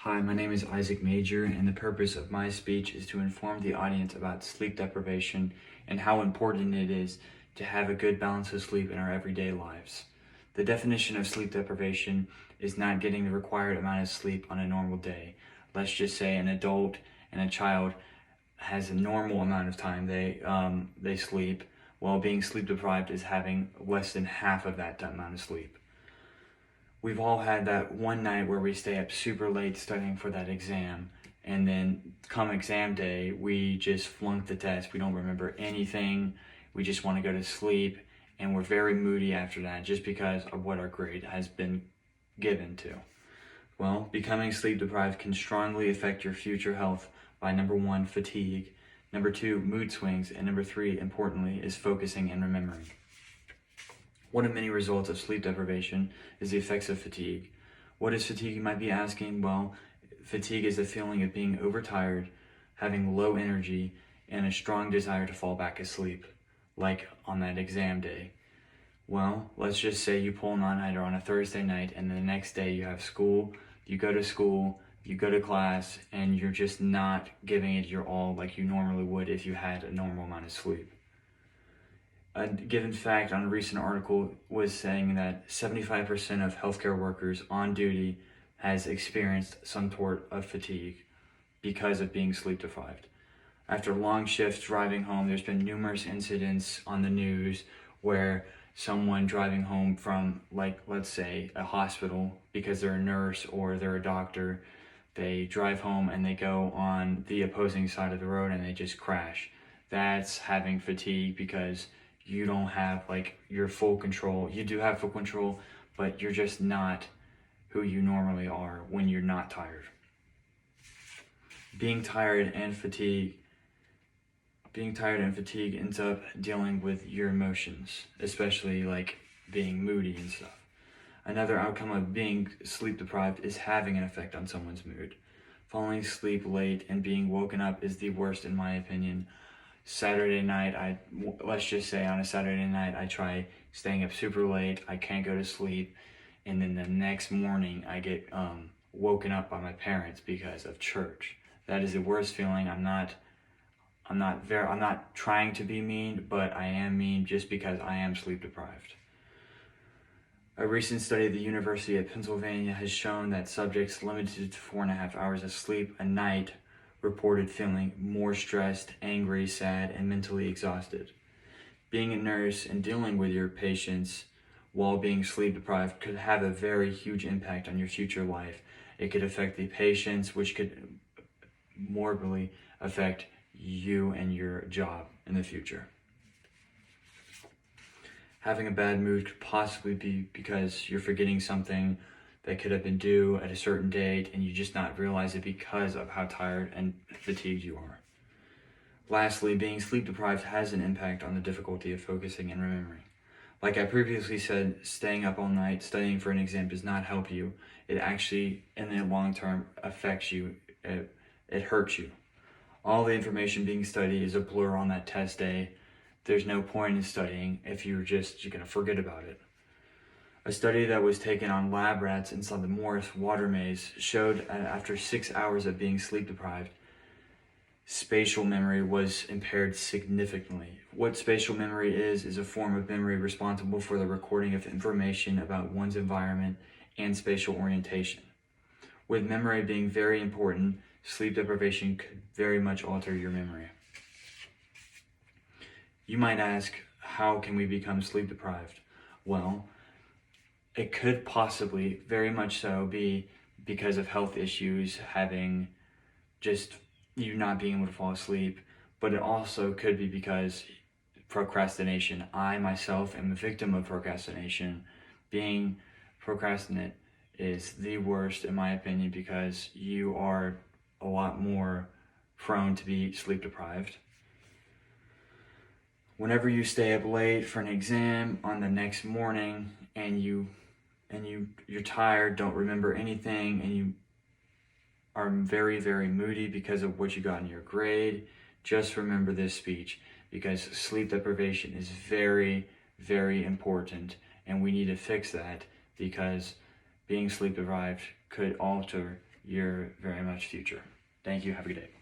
Hi, my name is Isaac Major, and the purpose of my speech is to inform the audience about sleep deprivation and how important it is to have a good balance of sleep in our everyday lives. The definition of sleep deprivation is not getting the required amount of sleep on a normal day. Let's just say an adult and a child has a normal amount of time they sleep, while being sleep deprived is having less than half of that amount of sleep. We've all had that one night where we stay up super late studying for that exam, and then come exam day, we just flunk the test. We don't remember anything. We just want to go to sleep, and we're very moody after that just because of what our grade has been given to. Well, becoming sleep deprived can strongly affect your future health by number 1, fatigue, number 2, mood swings, and number 3, importantly, is focusing and remembering. One of many results of sleep deprivation is the effects of fatigue. What is fatigue, you might be asking? Well, fatigue is the feeling of being overtired, having low energy, and a strong desire to fall back asleep, like on that exam day. Well, let's just say you pull an all-nighter on a Thursday night, and the next day you have school, you go to class, and you're just not giving it your all like you normally would if you had a normal amount of sleep. A given fact on a recent article was saying that 75% of healthcare workers on duty has experienced some sort of fatigue because of being sleep deprived. After long shifts driving home, there's been numerous incidents on the news where someone driving home from, like, let's say a hospital because they're a nurse or they're a doctor, they drive home and they go on the opposing side of the road and they just crash. That's having fatigue because you don't have your full control. You do have full control, but you're just not who you normally are when you're not tired. Being tired and fatigue ends up dealing with your emotions, especially like being moody and stuff. Another outcome of being sleep deprived is having an effect on someone's mood. Falling asleep late and being woken up is the worst in my opinion. Saturday night, let's just say on a Saturday night, I try staying up super late, I can't go to sleep, and then the next morning I get woken up by my parents because of church. That is the worst feeling. I'm not trying to be mean, but I am mean just because I am sleep deprived. A recent study at the University of Pennsylvania has shown that subjects limited to 4.5 hours of sleep a night reported feeling more stressed, angry, sad, and mentally exhausted. Being a nurse and dealing with your patients while being sleep deprived could have a very huge impact on your future life. It could affect the patients, which could morbidly affect you and your job in the future. Having a bad mood could possibly be because you're forgetting something that could have been due at a certain date and you just not realize it because of how tired and fatigued you are. Lastly, being sleep deprived has an impact on the difficulty of focusing and remembering. Like I previously said, staying up all night studying for an exam does not help you. It actually, in the long term, affects you. It hurts you. All the information being studied is a blur on that test day. There's no point in studying if you're going to forget about it. A study that was taken on lab rats inside the Morris water maze showed that after 6 hours of being sleep deprived, spatial memory was impaired significantly. What spatial memory is a form of memory responsible for the recording of information about one's environment and spatial orientation. With memory being very important, sleep deprivation could very much alter your memory. You might ask, how can we become sleep deprived? Well, it could possibly, very much so, be because of health issues, having just you not being able to fall asleep, but it also could be because procrastination. I myself am a victim of procrastination. Being procrastinate is the worst in my opinion because you are a lot more prone to be sleep deprived. Whenever you stay up late for an exam on the next morning and you're tired, don't remember anything, and you are very, very moody because of what you got in your grade, just remember this speech because sleep deprivation is very, very important and we need to fix that because being sleep deprived could alter your very much future. Thank you. Have a good day.